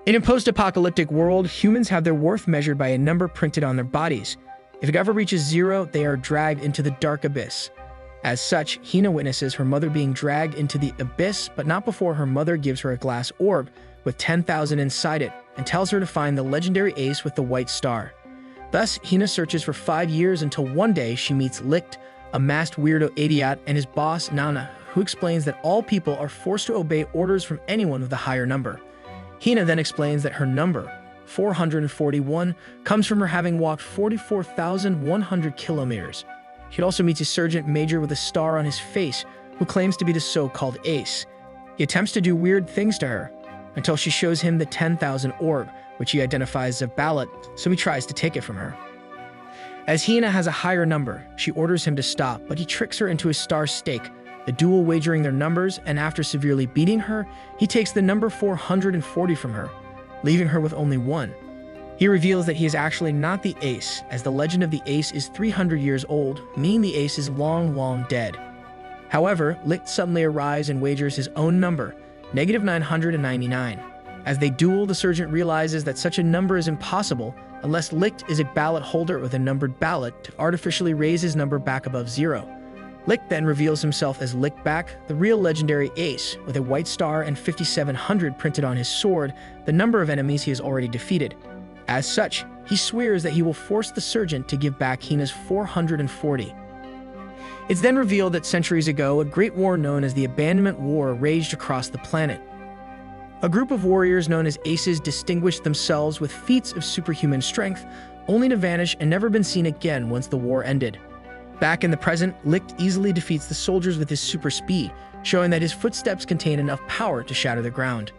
In a post-apocalyptic world, humans have their worth measured by a number printed on their bodies. If it ever reaches 0, they are dragged into the dark abyss. As such, Hina witnesses her mother being dragged into the abyss, but not before her mother gives her a glass orb with 10,000 inside it and tells her to find the legendary ace with the white star. Thus, Hina searches for 5 years until one day she meets Licht, a masked weirdo idiot, and his boss, Nana, who explains that all people are forced to obey orders from anyone with a higher number. Hina then explains that her number, 441, comes from her having walked 44,100 kilometers. She also meets a sergeant major with a star on his face who claims to be the so-called ace. He attempts to do weird things to her until she shows him the 10,000 orb, which he identifies as a ballot, so he tries to take it from her. As Hina has a higher number, she orders him to stop, but he tricks her into a star stake, the duel wagering their numbers, and after severely beating her, he takes the number 440 from her, leaving her with only 1. He reveals that he is actually not the ace, as the legend of the ace is 300 years old, meaning the ace is long dead. However, Licht suddenly arrives and wagers his own number, -999. As they duel, the sergeant realizes that such a number is impossible unless Licht is a ballot holder with a numbered ballot to artificially raise his number back above 0. Licht then reveals himself as Lichtback, the real legendary ace, with a white star and 5700 printed on his sword, the number of enemies he has already defeated. As such, he swears that he will force the sergeant to give back Hina's 440. It's then revealed that centuries ago, a great war known as the Abandonment War raged across the planet. A group of warriors known as aces distinguished themselves with feats of superhuman strength, only to vanish and never been seen again once the war ended. Back in the present, Licht easily defeats the soldiers with his super speed, showing that his footsteps contain enough power to shatter the ground.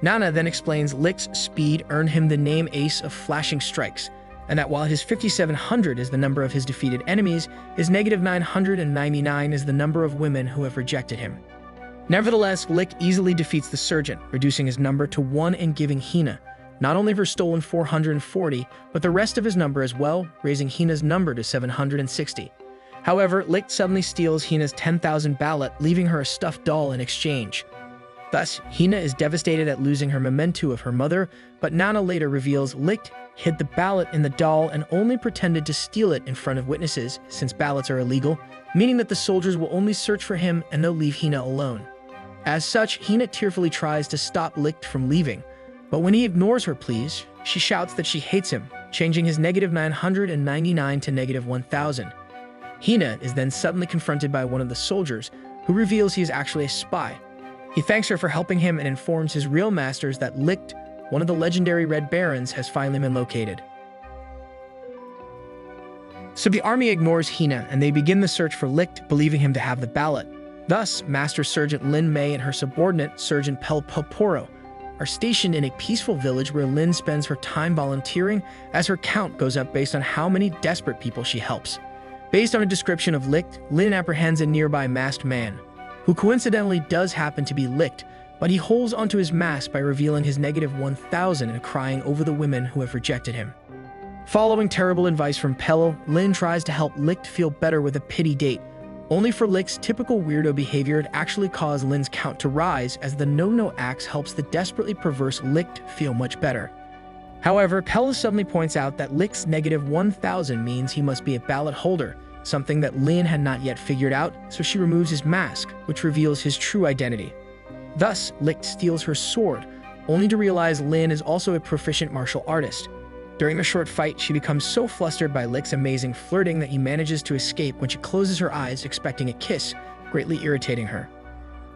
Nana then explains Licht's speed earned him the name Ace of Flashing Strikes, and that while his 5700 is the number of his defeated enemies, his -999 is the number of women who have rejected him. Nevertheless, Licht easily defeats the sergeant, reducing his number to 1 and giving Hina not only her stolen 440, but the rest of his number as well, raising Hina's number to 760. However, Licht suddenly steals Hina's 10,000 ballot, leaving her a stuffed doll in exchange. Thus, Hina is devastated at losing her memento of her mother, but Nana later reveals Licht hid the ballot in the doll and only pretended to steal it in front of witnesses, since ballots are illegal, meaning that the soldiers will only search for him and they'll leave Hina alone. As such, Hina tearfully tries to stop Licht from leaving, but when he ignores her pleas, she shouts that she hates him, changing his -999 to -1000. Hina is then suddenly confronted by one of the soldiers, who reveals he is actually a spy. He thanks her for helping him and informs his real masters that Licht, one of the legendary Red Barons, has finally been located. So the army ignores Hina and they begin the search for Licht, believing him to have the ballot. Thus, Master Sergeant Lin Mei and her subordinate, Sergeant Pel Poporo, are stationed in a peaceful village where Lin spends her time volunteering as her count goes up based on how many desperate people she helps. Based on a description of Licht, Lin apprehends a nearby masked man, who coincidentally does happen to be Licht, but he holds onto his mask by revealing his -1000 and crying over the women who have rejected him. Following terrible advice from Pel, Lin tries to help Licht feel better with a pity date, only for Licht's typical weirdo behavior to actually cause Lin's count to rise, as the no-no axe helps the desperately perverse Licht feel much better. However, Pel suddenly points out that Licht's -1000 means he must be a ballot holder, something that Lin had not yet figured out, so she removes his mask, which reveals his true identity. Thus, Licht steals her sword, only to realize Lin is also a proficient martial artist. During the short fight, she becomes so flustered by Licht's amazing flirting that he manages to escape when she closes her eyes expecting a kiss, greatly irritating her.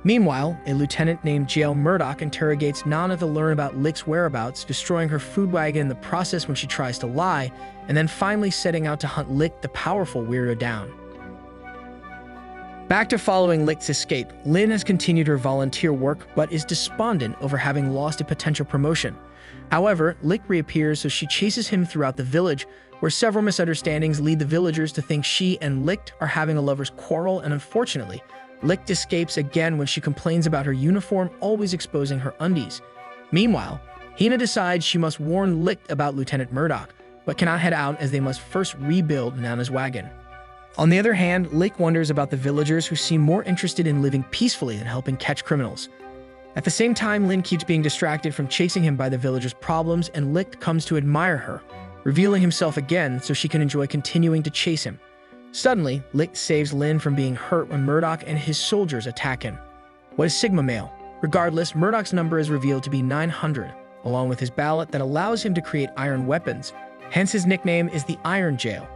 Meanwhile, a lieutenant named Jael Murdoch interrogates Nana to learn about Licht's whereabouts, destroying her food wagon in the process when she tries to lie, and then finally setting out to hunt Licht the powerful weirdo down. Back to following Licht's escape, Lin has continued her volunteer work but is despondent over having lost a potential promotion. However, Licht reappears, so she chases him throughout the village, where several misunderstandings lead the villagers to think she and Licht are having a lover's quarrel, and unfortunately, Licht escapes again when she complains about her uniform always exposing her undies. Meanwhile, Hina decides she must warn Licht about Lieutenant Murdoch, but cannot head out as they must first rebuild Nana's wagon. On the other hand, Licht wonders about the villagers who seem more interested in living peacefully than helping catch criminals. At the same time, Lin keeps being distracted from chasing him by the villagers' problems, and Licht comes to admire her, revealing himself again so she can enjoy continuing to chase him. Suddenly, Licht saves Lin from being hurt when Murdoch and his soldiers attack him. What is Sigma Male? Regardless, Murdoch's number is revealed to be 900, along with his ballot that allows him to create iron weapons, hence his nickname is the Iron Jail.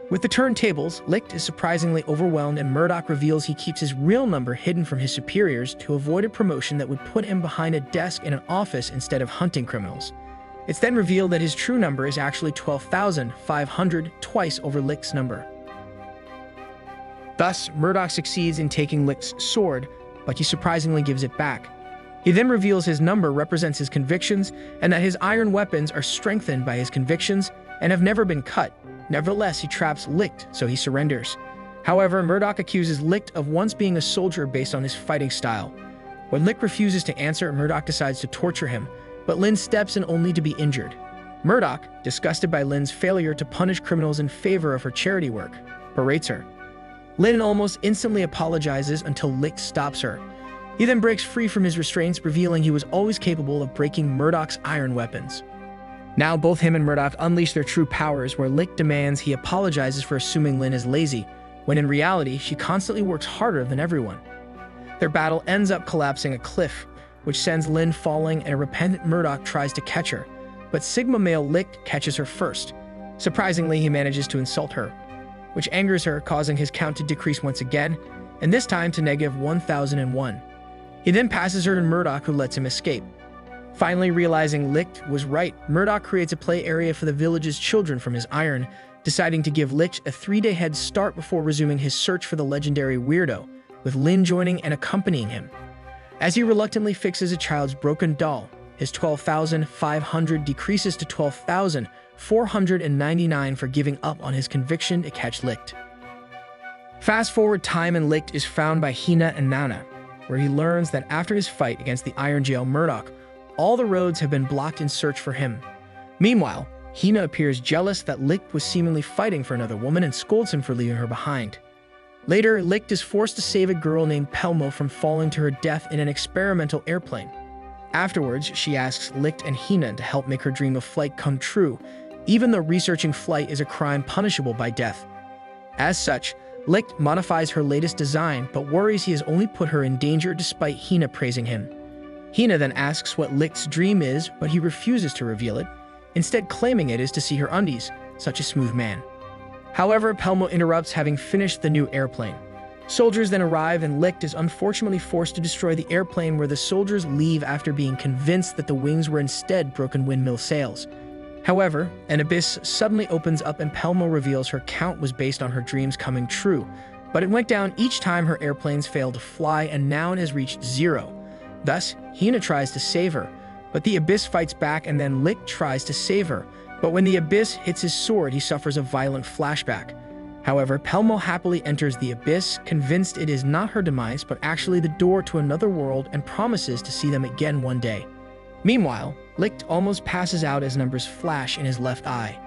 With the turntables, Licht is surprisingly overwhelmed, and Murdoch reveals he keeps his real number hidden from his superiors to avoid a promotion that would put him behind a desk in an office instead of hunting criminals. It's then revealed that his true number is actually 12,500, twice over Licht's number. Thus, Murdoch succeeds in taking Licht's sword, but he surprisingly gives it back. He then reveals his number represents his convictions and that his iron weapons are strengthened by his convictions and have never been cut. Nevertheless, he traps Licht, so he surrenders. However, Murdoch accuses Licht of once being a soldier based on his fighting style. When Licht refuses to answer, Murdoch decides to torture him, but Lin steps in only to be injured. Murdoch, disgusted by Lin's failure to punish criminals in favor of her charity work, berates her. Lin almost instantly apologizes until Licht stops her. He then breaks free from his restraints, revealing he was always capable of breaking Murdoch's iron weapons. Now both him and Murdoch unleash their true powers, where Licht demands he apologizes for assuming Lin is lazy, when in reality she constantly works harder than everyone. Their battle ends up collapsing a cliff, which sends Lin falling, and a repentant Murdoch tries to catch her, but Sigma Male Licht catches her first. Surprisingly, he manages to insult her, which angers her, causing his count to decrease once again, and this time to -1001. He then passes her to Murdoch, who lets him escape. Finally realizing Licht was right, Murdoch creates a play area for the village's children from his iron, deciding to give Licht a 3-day head start before resuming his search for the legendary weirdo, with Lin joining and accompanying him. As he reluctantly fixes a child's broken doll, his 12,500 decreases to 12,499 for giving up on his conviction to catch Licht. Fast forward time, and Licht is found by Hina and Nana, where he learns that after his fight against the Iron Jail Murdoch, all the roads have been blocked in search for him. Meanwhile, Hina appears jealous that Licht was seemingly fighting for another woman and scolds him for leaving her behind. Later, Licht is forced to save a girl named Pelmo from falling to her death in an experimental airplane. Afterwards, she asks Licht and Hina to help make her dream of flight come true, even though researching flight is a crime punishable by death. As such, Licht modifies her latest design, but worries he has only put her in danger despite Hina praising him. Hina then asks what Licht's dream is, but he refuses to reveal it, instead claiming it is to see her undies, such a smooth man. However, Pelmo interrupts, having finished the new airplane. Soldiers then arrive, and Licht is unfortunately forced to destroy the airplane, where the soldiers leave after being convinced that the wings were instead broken windmill sails. However, an abyss suddenly opens up, and Pelmo reveals her count was based on her dreams coming true, but it went down each time her airplanes failed to fly, and now it has reached 0. Thus, Hina tries to save her, but the abyss fights back, and then Licht tries to save her, but when the abyss hits his sword, he suffers a violent flashback. However, Pelmo happily enters the abyss, convinced it is not her demise, but actually the door to another world, and promises to see them again one day. Meanwhile, Licht almost passes out as numbers flash in his left eye.